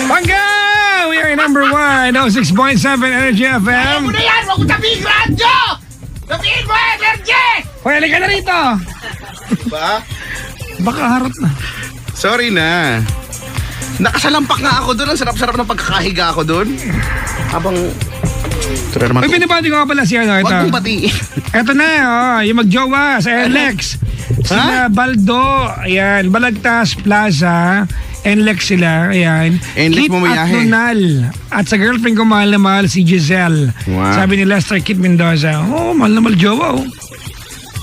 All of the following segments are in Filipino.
Pangga! We are number 1, 06.7 Energy FM. Ano na yan? Huwag mo tabihin radyo! Tabihin mo, Energy! Hoy, halika na rito! Ba? Baka harap na. Sorry na. Nakasalampak nga ako doon. Ang sarap-sarap ng pagkakahiga ako doon. Habang... Uy, binibati ko nga pala si ano. Huwag Ito. mong batiin. Ito na, yung magjowa sa NLEX. Sila Baldo, ayan, Balagtas Plaza, NLEX sila, ayan. NLEX Kit mamayahe. at Lunal. At sa girlfriend ko, mahal na mahal, si Giselle. Wow. Sabi ni Lester Kit Mendoza, mahal na mahal jowa,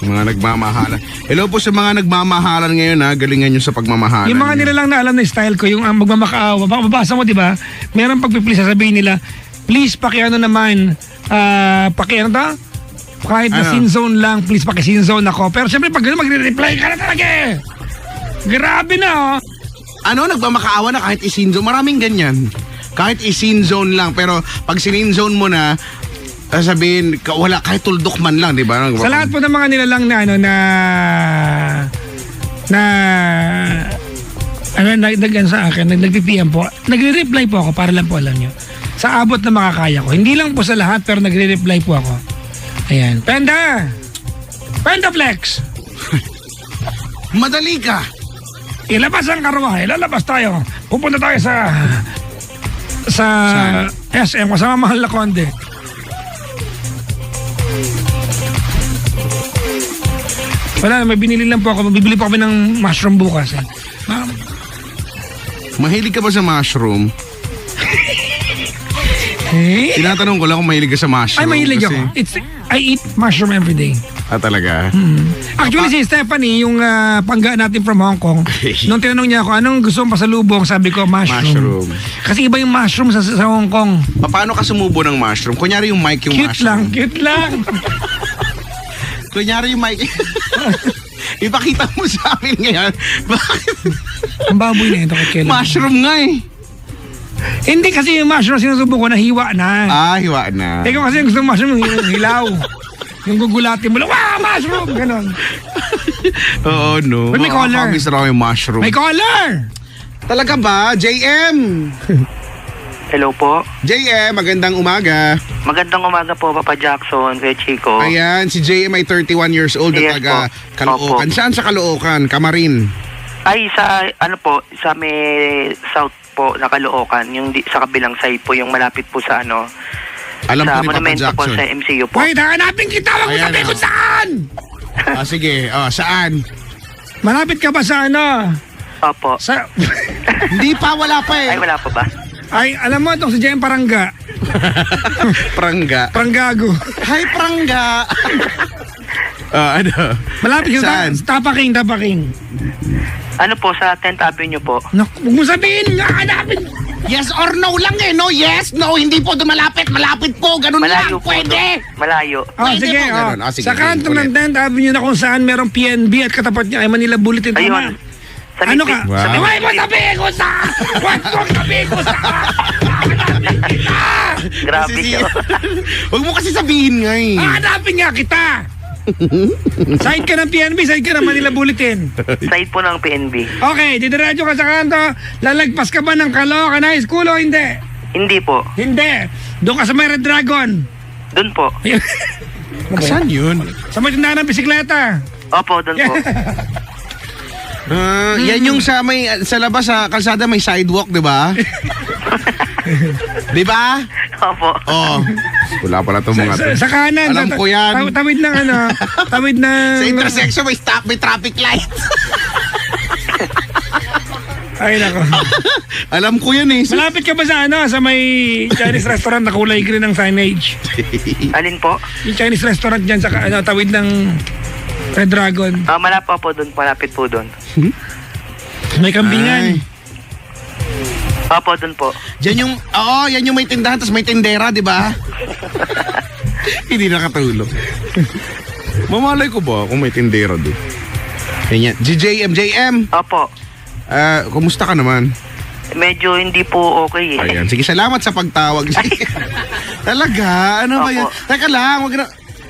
Mga nagmamahalan. Hello po sa mga nagmamahalan ngayon ha. Galingan nyo sa pagmamahalan. Yung mga nilalang na alam na style ko, yung magmamakaawa. Mabasa mo, di ba? Meron pagpipili, sasabihin nila, please, pakiano naman, pakiano ta? Kahit na sin zone lang, please paki-sin zone ako. Pero siyempre, pag gano'n, magre-reply ka na talaga eh. Grabe na, Ano, nagmamakaawa na kahit isin zone. Maraming ganyan. Kahit isin zone lang. Pero pag sin zone mo na, sabihin, wala, kahit tuldok man lang, di ba? Sa lahat po ng mga nilalang na ano nagdagan sa akin, nag-PM po, nagre-reply po ako para lang po alam nyo. Sa abot na makakaya ko. Hindi lang po sa lahat pero nagre-reply po ako. Ayan. Penda Flex! Madali ka! Ilabas ang karwahe. Lalabas tayo. Pupunta tayo sa SM kasama Mahal na Konde. Wala, may binili lang po ako. Bibili po kami ng mushroom bukas. Mahilig ka ba sa mushroom? Tinatanong ko lang kung mahilig ka sa mushroom. Ay, mahilig kasi... ako. I eat mushroom every day. Ah, talaga? Actually, si Stephanie, yung pangga natin from Hong Kong, nung tinanong niya ako, anong gusto mong pasalubong, sabi ko, mushroom. Kasi iba yung mushroom sa Hong Kong. Paano ka sumubo ng mushroom? Kunyari yung mic yung mushroom. Cute lang. Kunyari yung mic. Ipakita mo sa amin ngayon. Bakit? Ang baboy na ito, kailan. Mushroom nga eh. Hindi kasi yung mushroom sinusubo ko na hiwa na. Ah, hiwa na. Ikaw kasi gusto ng mushroom yung hilaw. Yung gugulatin mo lang, wow, mushroom! Ganon. Oo, no. But may color. Makakamiss raw yung mushroom. May color! Talaga ba? JM! Hello po. JM, magandang umaga. Magandang umaga po, Papa Jackson, Kuya Chico. Ayan, si JM ay 31 years old at Yes taga po. Caloocan. Opo. Saan sa Caloocan? Camarin. Ay, sa may south po, na Caloocan, yung sa kabilang side po, yung malapit po sa Alam sa ko ni Papa monumento po Jackson. sa MCU po. Wait, hanapin kita! Wag mo Ayan, sabihin oh. kung saan! Sige. Saan? Malapit ka ba sa Opo. Sa... Hindi pa, wala pa eh. Ay, wala pa ba? Ay, alam mo itong si Jem Parangga. Prangga. Pranggago. Hi, Prangga. Ano? Malapit ka Saan? sa Tapaking. Ano po, sa 10th Avenue po. Naku, huwag mo sabihin nga, hanapin. Yes or no lang eh, no? Yes, no, hindi po dumalapit. Malapit po, ganun Malayo lang. po. Pwede. Malayo. Pwede Sige, po, ganun. Sige, sa kanto ng 10th Avenue na kung saan merong PNB at katapat niya ay Manila Bulletin. Tama? Ayun. Ano ka? Wow. Huwag mo sabihin ko saan! Huwag mo sabihin ko saan! Hanapin kita! Grabe siya. Huwag mo kasi sabihin nga eh. Hanapin nga kita! Side ka ng PNB, side ka ng Manila Bulletin. Side po ng PNB. Okay, didiretso ka sa kanto. Lalagpas ka ba ng Caloocan High School o hindi? Hindi po. Hindi. Doon ka sa may Red Dragon. Doon po. Saan yun? Sa may tindahan ng bisikleta. Opo, doon po. Yan yung sa labas sa kalsada may sidewalk, di ba? Di ba? Opo. Oh. Wala pala itong mga to. Sa kanan. Alam ko yan. Tawid ng tawid ng... Sa intersection may traffic light. Ay, nako. Alam ko yan eh. Malapit ka ba sa sa may Chinese restaurant na kulay green ng signage? Alin po? Yung Chinese restaurant dyan sa tawid ng Red Dragon. Malapit po doon. Malapit po doon. May kambingan. Ay. Opo, doon po. Yan yung may tindahan tapos may tindera, di ba? Hindi nakatulog. Mamalay ko ba kung may tindera doon? Yan. JM. Opo. Kumusta ka naman? Medyo hindi po okay eh. Ayan. Sige, salamat sa pagtawag. Talaga? Ano ba Opo. yan? Teka lang,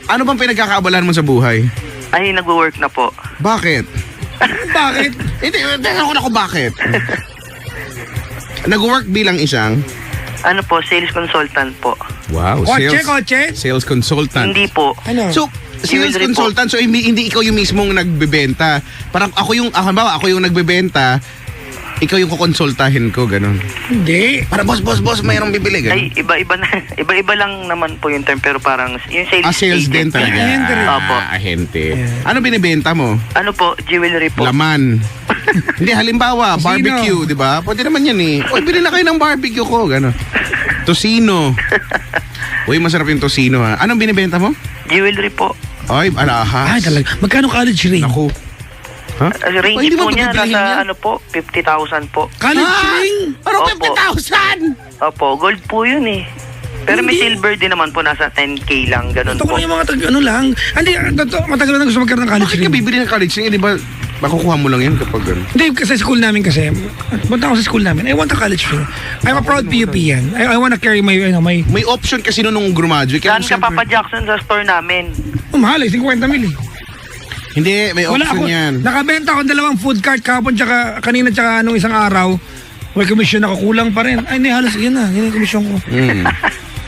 ano bang pinagkakaabalahan mo sa buhay? Ay, nagwo-work na po. Bakit? Bakit? Hindi, tanong ko bakit. Nag-work bilang isang? Ano po, sales consultant po. Wow, Kotse? sales consultant. Hindi po. Ano? So, sales Jewelry po. consultant, so hindi ikaw yung mismong nagbebenta. Parang halimbawa, ako yung nagbebenta, ikaw yung kukonsultahin ko, ganun. Hindi. Para boss, mayroong bibili, ganun. Ay, iba-iba na. Iba-iba lang naman po yung term, pero parang yung sales Sales din agent. talaga. Ahente rin. Opo. Ahente. Ano binibenta mo? Ano po, jewelry po. Laman. Hindi, halimbawa, Tosino. barbecue, di ba? Pwede naman yan eh. Uy, bili na kayo ng barbecue ko, gano'n. Tosino. Uy, masarap yung tosino ha. Anong binibenta mo? Jewelry po. Ay, alahas. Ay, talaga. Magkano college ring? Naku. Ha? Range Ay, hindi po ba niya, pagbibilihin nasa yan? ano po, 50,000 po. College ring? Ano, Opo. 50,000? Opo, gold po yun eh. Pero may Hindi. silver din naman po, nasa 10K lang, ganun Gusto ko po. lang yung mga ano lang. Hindi, matagal na gusto magkaroon ng college Bakit ka ring. bibili ng college ring? Di ba, makukuha mo lang yan kapag gano'n? Hindi, kasi school namin kasi. Punta ako sa school namin. I want a college ring. I'm a proud PUP yan. I want to carry my, my... May option kasi nung graduate. Saan Kaya ka, Papa Jackson, sa store namin? Mahal eh, 50 mil eh. Hindi, may Wala option ako. yan. Nakabenta ako 2 food cart kahapon tsaka kanina tsaka nung isang araw. May commission ako, kulang pa rin. Ay, hindi, halos yun na. Yun yung commission ko.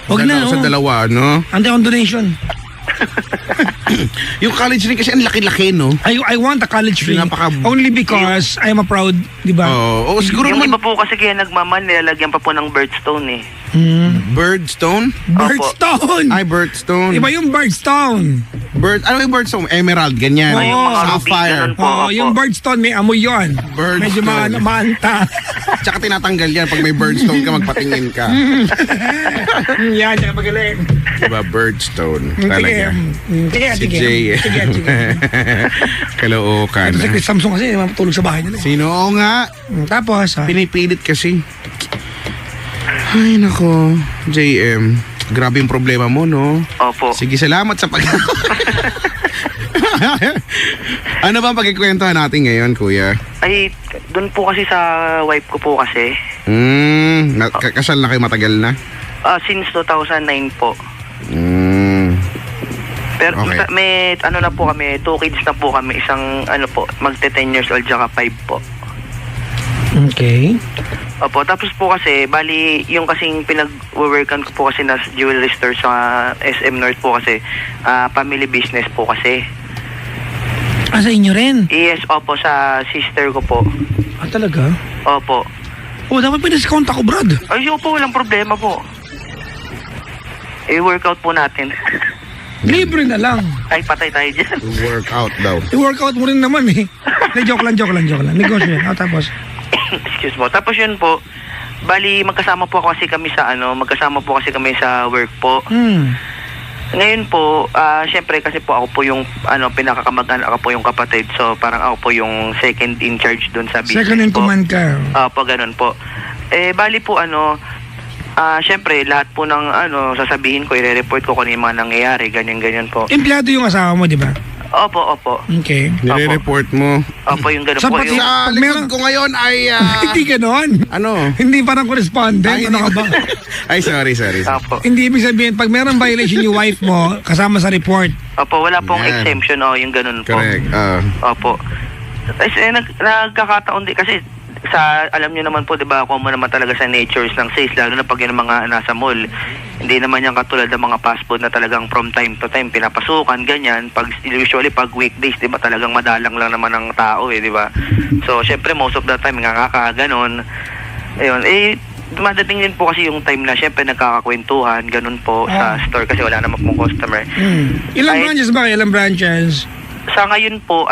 Huwag na, Sa oh. dalawa, no? Ante akong donation. Yung college ring kasi ang laki-laki, no? I want a college ring. Only because I'm a proud, di ba? Oo, siguro Yung naman iba po kasi kaya nagmamahal, nilalagyan pa po ng birthstone eh. birdstone. Birdstone! Ay, birdstone. Iba yung birdstone. Ano yung birdstone? Emerald, ganyan. Ay, yung mga ruby, Sapphire. ganun po. Oh, yung birdstone may amoy yun. Birdstone. Medyo maanta. Tsaka tinatanggal yan. Pag may birdstone ka, magpatingin ka. Yan, yan, magaling. Diba, birdstone. Sige. Talaga. Sige, Si sige. Jay. Sige, sige. Kalookan. Ito si Chris Samsung kasi, matulog sa bahay nila. Sino? Oo nga. Tapos, Pinipilit kasi. Ay, nako. JM. Grabe yung problema mo, no? Opo. Sige, salamat sa pag... Ano ba ang pagkikwentuhan natin ngayon, kuya? Ay, doon po kasi sa wife ko po kasi. Kasal na kayo matagal na? Since 2009 po. Pero Okay. may ano na po kami, 2 kids na po kami, isang ano po, magte 10 years old tsaka 5 po. okay. Opo, tapos po kasi, bali, yung kasing pinag-workan ko po kasi na jewelry store sa SM North po kasi, family business po kasi. Sa inyo rin? Yes, opo, sa sister ko po. Talaga? Opo. Oh, dapat pinascount ako, Brad. Ay, opo, walang problema po. I-workout po natin. Libre na lang. Ay, patay tayo dyan. Workout daw. I-workout mo rin naman eh. Joke lang. Negosyo yan. Tapos? Excuse mo. Tapos yun po, bali magkasama po kasi kami sa work po. Ngayon po, syempre kasi po ako po yung pinakakamag-anak, ako po yung kapatid. So parang ako po yung second in charge doon sa business. Second in po. command ka. Po, ganun po. Bali po syempre lahat po ng sasabihin ko, i-report ko kung ano yung mga nangyayari, ganyan po. Empleyado yung asawa mo, di ba? Opo. Okay. Nire-report mo. Opo, yung ganun Sa po. pati- Yung, Sa Pag likod meron- ko ngayon ay... Hindi ganon. ano? Hindi parang correspondent. Ay, Ano ka ba? Ay, sorry. opo. Hindi ibig sabihin, pag meron violation yung wife mo, kasama sa report. Opo, wala pong Yan. exemption, yung ganun po. Correct. Opo. Nagkakataon din kasi alam niyo naman po, 'di ba, common naman talaga sa natures ng sales, lalo na pag yung mga nasa mall. Hindi naman yan katulad ng mga fast food na talagang from time to time pinapasukan, ganyan. Usually pag weekdays, 'di ba, talagang madalang lang naman ang tao, 'di ba? So, syempre most of the time ganon. Ayun, dumadating din po kasi yung time na syempre nagkakakwentuhan, ganun po sa store kasi wala naman pong customer. Ilang Ay- branches ba? Ilang branches? Sa ngayon po,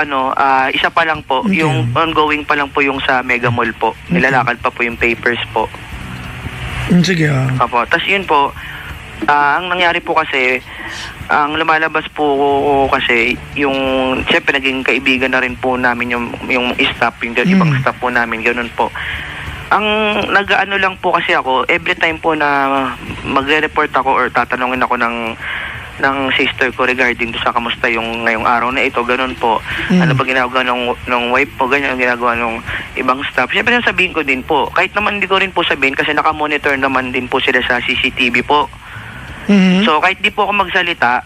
isa pa lang po, Okay. yung ongoing pa lang po yung sa Mega Mall po. Nilalakad pa po yung papers po. Sige. Opo. Tapos yun po, ang nangyari po kasi, ang lumalabas po kasi, yung, siyempre naging kaibigan na rin po namin yung staff, yung ibang staff po namin, ganun po. Ang nag-ano lang po kasi ako, every time po na magre-report ako or tatanungin ako ng sister ko regarding to sa kamusta yung ngayong araw na ito, ganun po. Ano ba ginagawa ng wife po, ganyan ang ginagawa ng ibang staff. Siyempre sabihin ko din po, kahit naman hindi ko rin po sabihin kasi nakamonitor naman din po sila sa CCTV po. So kahit di po ako magsalita,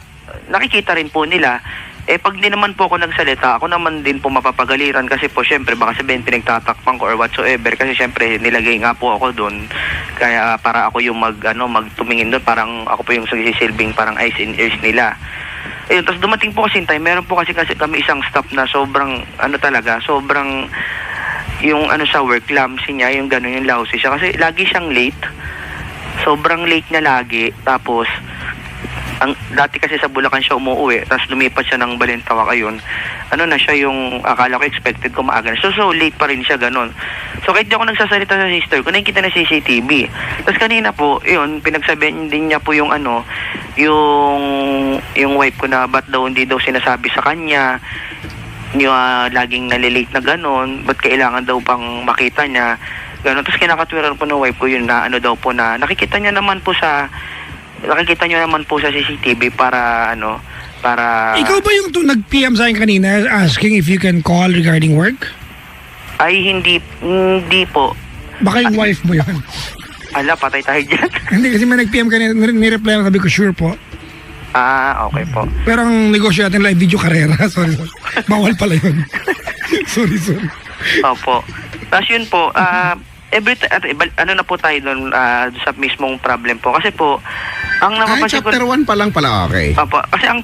nakikita rin po nila. pag di naman po ako nagsalita, ako naman din po mapapagaliran kasi po syempre baka sabihin pinagtatakpan ko or whatsoever kasi syempre nilagay nga po ako doon. Kaya para ako yung magtumingin doon, parang ako po yung silbing parang eyes and ears nila. Ayun, tapos dumating po kasi time, meron po kasi kami isang staff na sobrang sobrang yung sa work, clumsy niya, yung gano'n, yung lousy siya. Kasi lagi siyang late. Sobrang late niya lagi. Tapos, dati kasi sa Bulacan siya umuwi, tapos lumipat siya ng Balintawak ayun. Na siya yung, akala ko expected ko maaga. So late pa rin siya, gano'n. So, kahit di ako nagsasalita sa sister ko, nakikita na CCTV. Tapos kanina po, yun, pinagsabihan din niya po yung yung wife ko na ba't daw hindi daw sinasabi sa kanya, yung laging nalilate na gano'n, ba't kailangan daw pang makita niya, gano'n. Tapos kinakatwiran po ng wife ko yun na daw po na nakikita niyo naman po sa CCTV para para... Ikaw ba yung nag-PM sa akin kanina asking if you can call regarding work? Ay, hindi po. Baka yung wife mo yun. Ala, patay tayo dyan. Hindi, kasi may nag-PM kanina, nireply ako, sabi ko, sure po. Okay po. Pero ang negosyo natin live video karera. Sorry. Bawal pala yun. sorry. Opo. Tapos yun po, na po tayo doon sa mismong problem po. Kasi po, ang napapansin ko... chapter 1 pa lang pala, okay. Opo. Kasi ang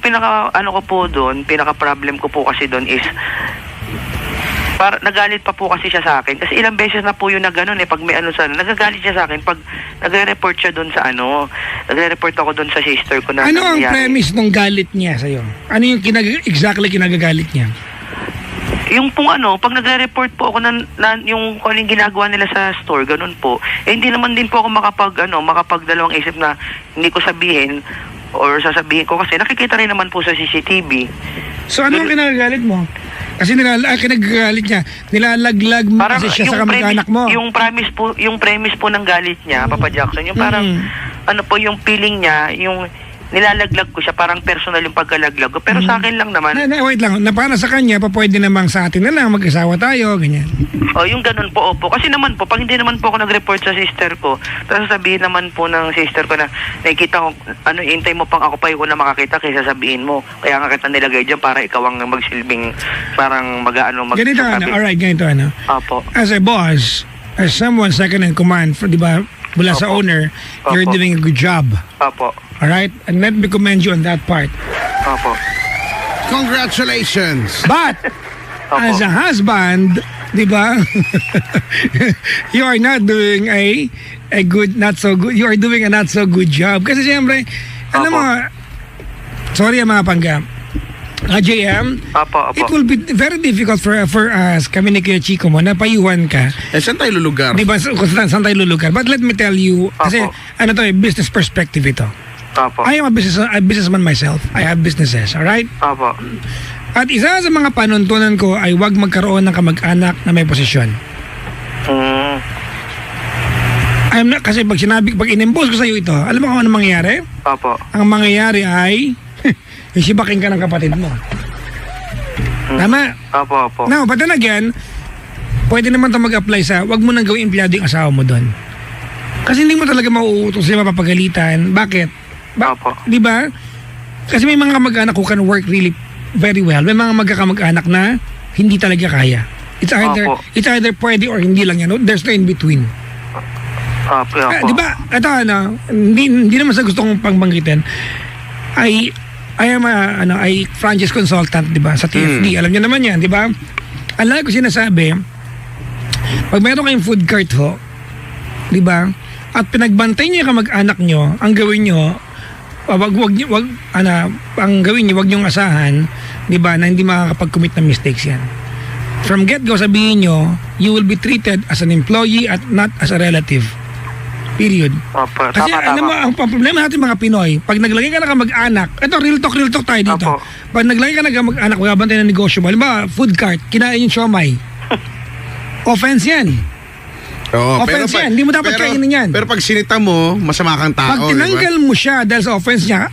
pinaka-problem ko po kasi doon is, nagalit pa po kasi siya sa akin. Kasi ilang beses na po yun na gano'n pag may nagagalit siya sa akin pag nagre-report siya doon sa nagre-report ako doon sa sister ko na... Ano ang premise ng galit niya sa'yo? Ano yung exactly kinagagalit niya? Yung pong pag nagre-report po ako yung kung anong ginagawa nila sa store, ganun po. Hindi naman din po ako makapagdalawang isip na hindi ko sabihin or sasabihin ko kasi nakikita rin naman po sa CCTV. So ano ang kinagagalit mo? Kasi kinagagalit niya, nilalaglag mo kasi siya sa kamag-anak mo. Yung premise po ng galit niya, Papa Jackson, yung parang yung feeling niya, yung nilalaglag ko siya, parang personal yung pagkalaglag ko. Pero sa akin lang naman. Wait lang, na para sa kanya, pwede namang sa atin na lang, mag-asawa tayo, ganyan. Yung ganun po, opo. Kasi naman po, pag hindi naman po ako nag-report sa sister ko, tapos sabihin naman po ng sister ko na, nakikita ko, hintay mo pang ako pa yung na makakita kaysa sabihin mo. Kaya nga kita nilagay dyan para ikaw ang magsilbing, parang ganito alright, ganito Opo. As a boss, as someone second in command, di ba, mula sa owner, you're doing a good job. Opo. Alright? And let me commend you on that part. Opo. Congratulations! But, as a husband, di ba, you are not doing a good, not so good, you are doing a not so good job. Kasi siyempre, alam mo, sorry mga panggap, JM, Opo. it will be very difficult for us, kami ni Kuya Chico mo, na payuhan ka. Saan tayo lulugar? Di ba, saan tayo lulugar? But let me tell you, kasi business perspective ito. Opo. I am a businessman myself. I have businesses, alright? Opo. At isa sa mga panuntunan ko ay huwag magkaroon ng kamag-anak na may posisyon. Kasi pag in-impose ko sa iyo ito, alam mo kung ano mangyayari? Opo. Ang mangyayari ay isibaking ka ng kapatid mo. Tama? Opo. Now, but then again, pwede naman ito mag-apply sa huwag mo nang gawing empleyado yung asawa mo doon. Kasi hindi mo talaga mauutos sila, mapapagalitan. Bakit? Opo. Di ba? Kasi may mga kamag-anak who can work really very well. May mga magkakamag-anak na hindi talaga kaya. It's either pwede or hindi lang yan. No? There's no in between. Opo. Di ba? Ito hindi naman sa gusto kong pangbanggitin. I am a franchise consultant, di ba? Sa TFD. Alam niyo naman yan, di ba? Ang lagi ko sinasabi, pag meron kayong food cart ho, di ba? At pinagbantay niyo yung kamag-anak niyo, ang gawin niyo, wag niyong asahan, 'di ba, na hindi makakapag-commit ng mistakes 'yan. From get-go sabihin niyo, you will be treated as an employee at not as a relative. Period. Opo. Kasi alam mo, ang problema natin mga Pinoy, pag naglagay ka ng kamag-anak, ito real talk tayo dito. Opo. Pag naglagay ka ng kamag-anak, magbabantay ng negosyo mo, halimbawa, food cart, kinain yung siomay. Offense 'yan. Offense yan, hindi mo dapat kainin yan. Pero pag sinita mo, masama kang tao. Pag tinanggal mo siya dahil sa offense niya,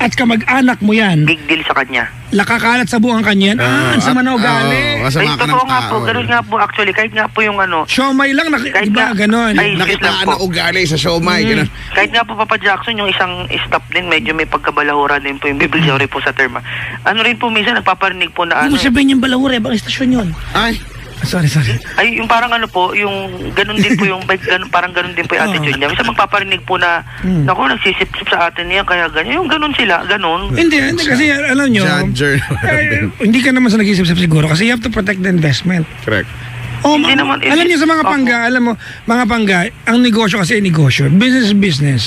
at kamag-anak mo yan, big deal sa kanya. lakakalat sa buong kanyan, ang sama na ugali. Masama ka ng totoo nga po, tao. ganun nga po actually, kahit nga po yung ano, Siomay lang, Kahit diba, nga- ganon. Ay, Nakitaan po. na ugali sa siomay. Ganun. kahit nga po Papa Jackson, yung isang staff din, medyo may pagkabalahura din po yung bibig, sorry po sa term. Ano rin po, minsan nagpaparinig po na Ano ano, sabihin yung balahura, bang istasyon yun? Ay, Sorry. ay yung parang ano po, yung ganun din po yung parang ganun din po yung attitude niya. Minsan magpaparinig po na, naku, nagsisip-sip sa atin niya, kaya ganyan. Yung ganun sila, ganun. Hindi, kasi alam nyo, judger. hindi ka naman sa nag-isip siguro kasi you have to protect the investment. Correct. Oh, Hindi naman- alam niyo sa mga pangga, alam mo, mga pangga, ang negosyo kasi ay negosyo. Business is business.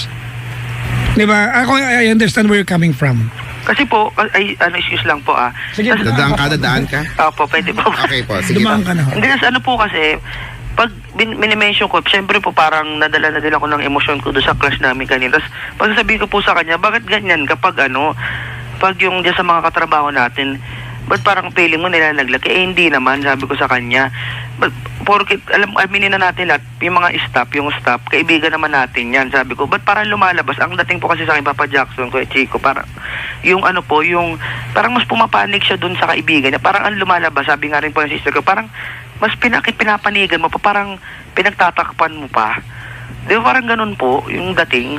Diba? I understand where you're coming from. Kasi po, ay, ano, excuse lang po Sige, Dadaan ka? Opo, pwede po. Okay po, sige Dumaan po. ka na. Hindi kasi ano po kasi, pag minimension ko, syempre po parang nadala na din ako ng emosyon ko doon sa class namin kanina. Tapos pagsasabihin ko po sa kanya, bakit ganyan kapag ano, pag yung dyan sa mga katrabaho natin, ba't parang feeling mo nilalaglag? Eh hindi naman, sabi ko sa kanya. But, porkit, aminin na natin lahat, yung mga staff, kaibigan naman natin yan. Sabi ko, ba't parang lumalabas? Ang dating po kasi sa akin, Papa Jackson, Kuya Chico, parang, yung ano po, yung, parang mas pumapanig siya dun sa kaibigan niya. Parang ang lumalabas, sabi nga rin po ng sister ko, parang, mas pinapanigan mo pa, parang pinagtatakpan mo pa. Di ba parang ganun po, yung dating.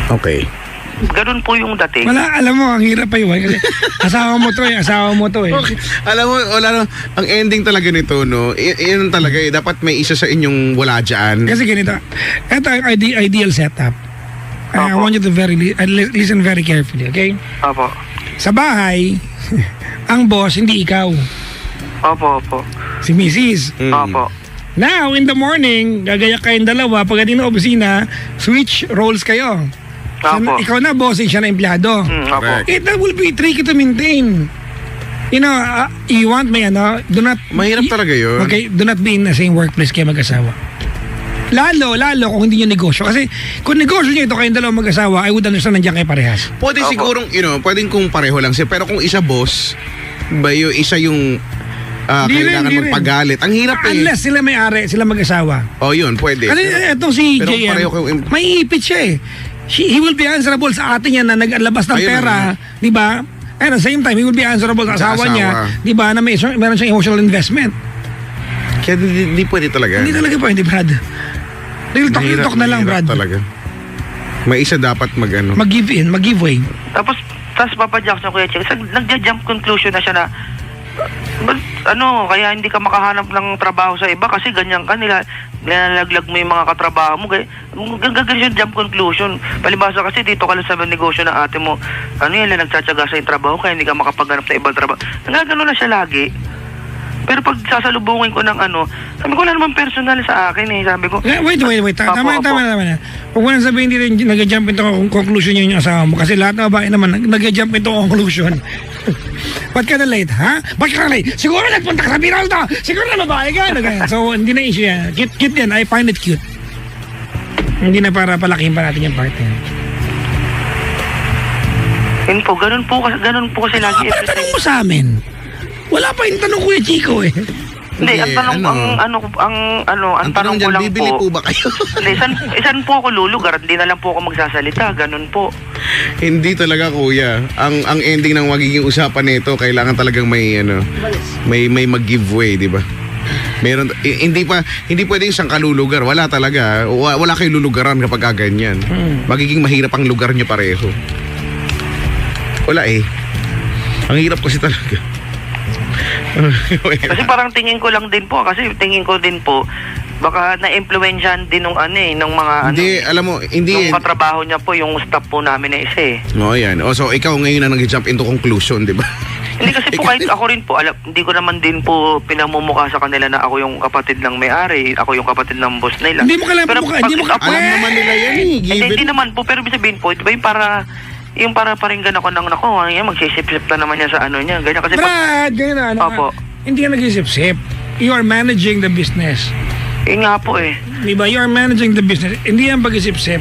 Okay. Ganun po yung dating. Wala, alam mo, ang hirap pa yun. Kasi asawa mo to eh. Okay. Alam mo, ang ending talaga nito, no? Yan talaga Dapat may isa sa inyong wala dyan. Kasi ganito, ito ang ideal setup. I Opo. want you to listen very carefully, okay? Opo. Sa bahay, ang boss, hindi ikaw. Opo. Si Mrs. Opo. Now, in the morning, gagayak kayong dalawa. Pagdating ng opisina, switch roles kayo. Opo. Ikaw na boss, siya na empleyado. Opo. Correct. That will be tricky to maintain. You know, you want may do not... Mahirap talaga yun. Okay, do not be in the same workplace kayo mag-asawa. Lalo kung hindi nyo negosyo. Kasi kung negosyo nyo ito kayong dalawa mag-asawa, I would understand nandiyan kayo parehas. Pwede Opo. sigurong, pwedeng kung pareho lang siya. Pero kung isa boss, isa yung Di rin, kailangan di rin. magpagalit. Ang hirap Unless sila may-ari, sila mag-asawa. Oh, yun, pwede. Kasi itong si pero JM, pareho kayo- may ipit siya eh. He will be answerable sa atin yan na naglabas ng Ayun, pera, di ba? And at the same time, he will be answerable sa Sa asawa niya, asawa. di ba, na meron siyang emotional investment. Kaya di pwede talaga. Hindi talaga pwede, Brad. Real talk na lang, mahirap Brad. talaga. May isa dapat Mag-give in, mag-give way. Tapos Papa Jackson, Kuya Chico, nagja-jump conclusion na siya na, kaya hindi ka makahanap ng trabaho sa iba kasi ganyan ka, nilalaglag mo yung mga katrabaho mo. Ganyan siya jump conclusion. Palibasa kasi dito ka lang sa negosyo ng ate mo, nagtsatsaga sa yung trabaho kaya hindi ka makapaghanap ng ibang trabaho. Nagagano na siya lagi. Pero pag sasalubungin ko ng sabi ko, wala naman personal sa akin eh. Sabi ko, Wait. Tama Opo. na. Huwag mo nang sabihin hindi rin nag-jump into conclusion yun yung asawa mo. Kasi lahat ng babae naman nag-jump into conclusion. Ba't ka na late, ha? Ba't ka na late? Siguro nagpunta ka sa Biraldo! Siguro na babae ka! So, hindi na issue yan. Cute yan. I find it cute. Hindi na para palakihin pa natin yung partner. yun po, ganun po kasi lagi. Pero tanong mo sa amin. Wala pa yung tanong Kuya Chico eh. Hindi, ang tanong, ang tanong ko dyan, lang bibili po, po ba kayo? hindi, saan po ako lulugar? Hindi na lang po ako magsasalita. Ganun po. Hindi talaga, kuya. Ang ending ng magiging usapan nito, kailangan talagang may mag-giveaway, di ba? Meron hindi pwedeng isang kalulugar. Wala talaga. Wala kayo lulugaran kapag ganyan. Magiging mahirap ang lugar niyo pareho. Wala eh. Ang hirap kasi talaga. Kasi parang tingin ko din po, baka na-influensyan din nung mga Hindi, alam mo, hindi nung katrabaho niya po, yung staff po namin na isa eh. Oh, yan. So, ikaw ngayon na nag-jump into conclusion, di ba? Hindi kasi po kahit ako rin po, hindi ko naman din po pinamumukha sa kanila na ako yung kapatid ng may-ari, ako yung kapatid ng boss nila. Hindi mo kailangan Pero pamukha, pag- hindi mo ako- Alam naman nila yan eh. Hindi naman po, pero ibig sabihin po, di ba yung para paringgan ako ng magsisip-sip na naman niya sa niya. Ganyan kasi Brad, ganyan na. Opo. Hindi ka nag-isip-sip. You are managing the business. yun nga po eh. Diba? You are managing the business. Hindi yan pag-isip-sip.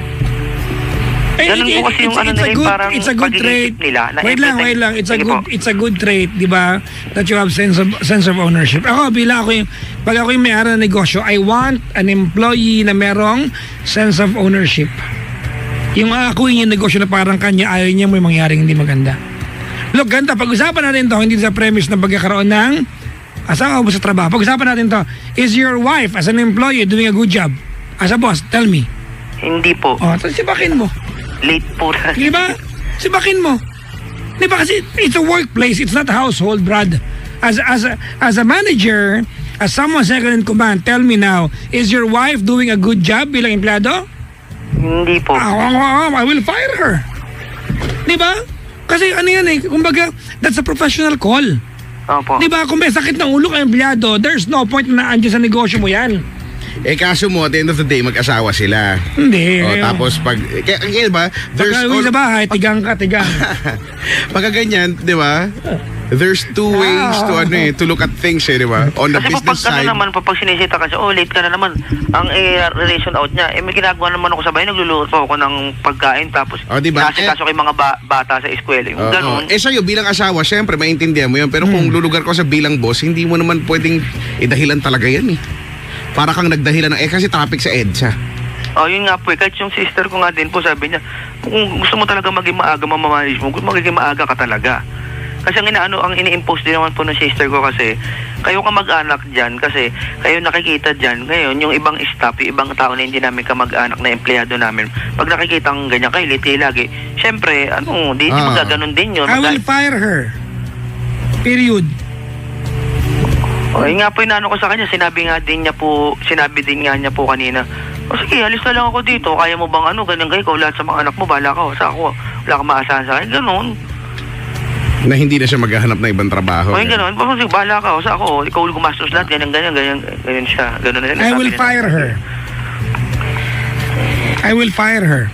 Ganun po kasi yung nila yung parang it's a good trait. pag-iisip nila. Na Wait lang. Sige po. It's a good trait, di ba? That you have sense of ownership. Pag ako yung may-ari ng negosyo, I want an employee na merong sense of ownership. Yung akuin yung negosyo na parang kanya, ayaw niya may mangyaring hindi maganda. Look, ganda, pag-usapan natin to, hindi sa premise na pagkakaroon ng asawa mo sa trabaho. Pag-usapan natin to, is your wife as an employee doing a good job? As a boss, tell me. Hindi po. O, sibakin mo. Late po. Di ba? Sibakin mo. Di ba kasi it's a workplace, it's not a household, Brad. As a manager, as someone second in command, tell me now, is your wife doing a good job bilang empleyado? Hindi po. I will fire her. Di ba? Kasi ano yan eh, kumbaga, that's a professional call. Opo. Di ba? Kung may sakit ng ulo kang empleyado, there's no point na naandyan sa negosyo mo yan. Kaso mo, at the end of the day, mag-asawa sila. Hindi. Tapos pag, kaya ba, there's Pagka-uwi sa bahay, tigang ka. pagka ganyan, di ba? There's two ways to look at things, di ba? On the Kasi business pag side. naman, pag sinisita kasi, late ka na naman. Ang relation out niya, may ginagawa naman ako sa bahay, nagluluto ako ng pagkain, tapos diba? kaso kay mga bata sa eskwela, yung ganun. Sa'yo, bilang asawa, syempre, maintindihan mo yun. Pero kung lulugar ko sa bilang boss, hindi mo naman pwedeng idahilan talaga yan eh. Para kang nagdahilan ng, kasi traffic sa EDSA. Yun nga po, kahit yung sister ko nga din po, sabi niya, kung gusto mo talaga maging maaga, mamamanage mo, magiging maaga ka talaga. Kasi ang ini-impose din naman po ng sister ko kasi, kayo ka mag-anak dyan, kasi kayo nakikita dyan, ngayon, yung ibang staff, yung ibang tao na hindi namin ka mag-anak na empleyado namin, pag nakikita ang ganyan kayo, liti lagi, syempre, di magaganon din yun. I will fire her. Period. Yun nga po inaano ko sa kanya, sinabi din nga niya po kanina, sige, alis na lang ako dito, kaya mo bang ganyan kayo, lahat sa mga anak mo, bahala ka, sa ako, wala kang maasahan sa akin, ganun. Na hindi na siya maghahanap ng ibang trabaho. Ganun, sige, bahala ka, sa ako, ikaw gumastos lahat, ganyan siya, ganun na. I will fire her. I will fire her.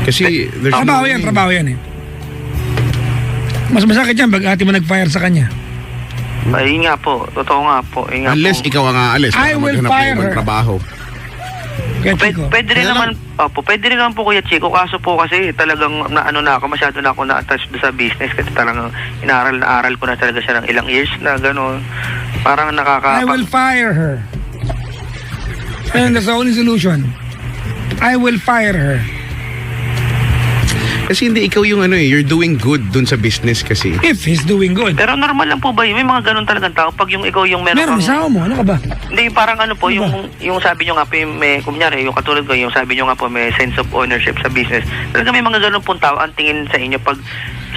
Kasi, there's Trabaho yan eh. Mas masakit yan pag ate mo nag-fire sa kanya. Yun nga po, totoo nga po. Unless ikaw ang aalis, I will fire her. Trabaho. Pwede rin naman po Kuya Chico, kaso po kasi talagang masyado na ako na-attach sa business kasi talagang inaaral ko na talaga siya ng ilang years na gano'n. Parang I will fire her. And that's the only solution. I will fire her. Kasi hindi ikaw yung you're doing good dun sa business kasi. If he's doing good. Pero normal lang po ba yun? May mga ganun talagang tao. Pag yung ikaw yung meron asawa mo, ano ka ba? Hindi, parang yung sabi nyo nga po, may, kunyari, yung katulad ko, yung sabi nyo nga po, may sense of ownership sa business. Talaga may mga ganun pong tao, ang tingin sa inyo pag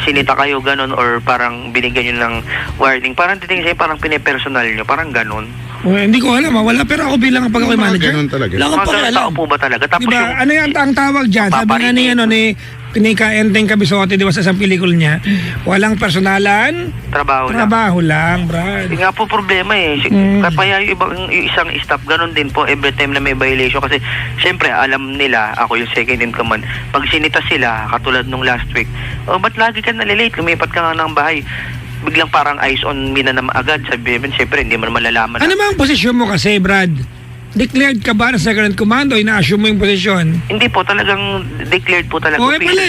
sinita kayo ganun or parang binigyan nyo ng warning. Parang titingin sa'yo, parang pinipersonal nyo, parang ganun. Hindi ko alam, wala. Pero ako bilang pag ako'y manager, ganun talaga. Lang ang Mga tao pakialam. po ba talaga? Tapos Diba, ano yan ang tawag dyan? Sabi nga ni Enteng Cabisote, di ba, sa isang pelikul niya, walang personalan, trabaho lang, Brad. Yung nga po problema eh. Kaya yung isang staff, ganun din po every time na may violation. Kasi syempre, alam nila, ako yung second in command, pag sinita sila, katulad nung last week, ba't lagi ka nalilate? Lumipat ka nga ng bahay. Biglang parang eyes on me na agad. Sabihin, syempre, hindi mo naman malalaman. Ano ba ang posisyon mo kasi, Brad? Declared ka ba na second in command o ina-assume mo yung posisyon? Hindi po, talagang declared po talaga. Okay pala,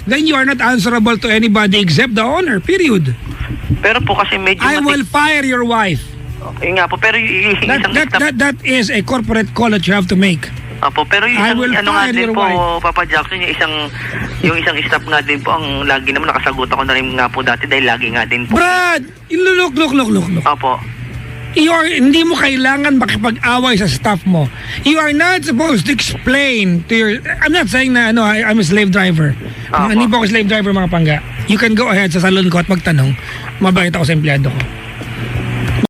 then you are not answerable to anybody except the owner, period. Pero po kasi medyo... I will fire your wife. Okay nga po, pero that is a corporate call that you have to make. Opo, pero yung isang, nga din po, Papa Jackson, yung isang staff nga din po, ang lagi naman nakasagot ako na rin nga po dati dahil lagi nga din po. Brad! Look. Opo. Hindi mo kailangan makipag-away sa staff mo. You are not supposed to explain to your... I'm not saying na I'm a slave driver. Hindi po ako slave driver, mga pangga. You can go ahead sa salon ko at magtanong. Mabait ako sa empleyado ko.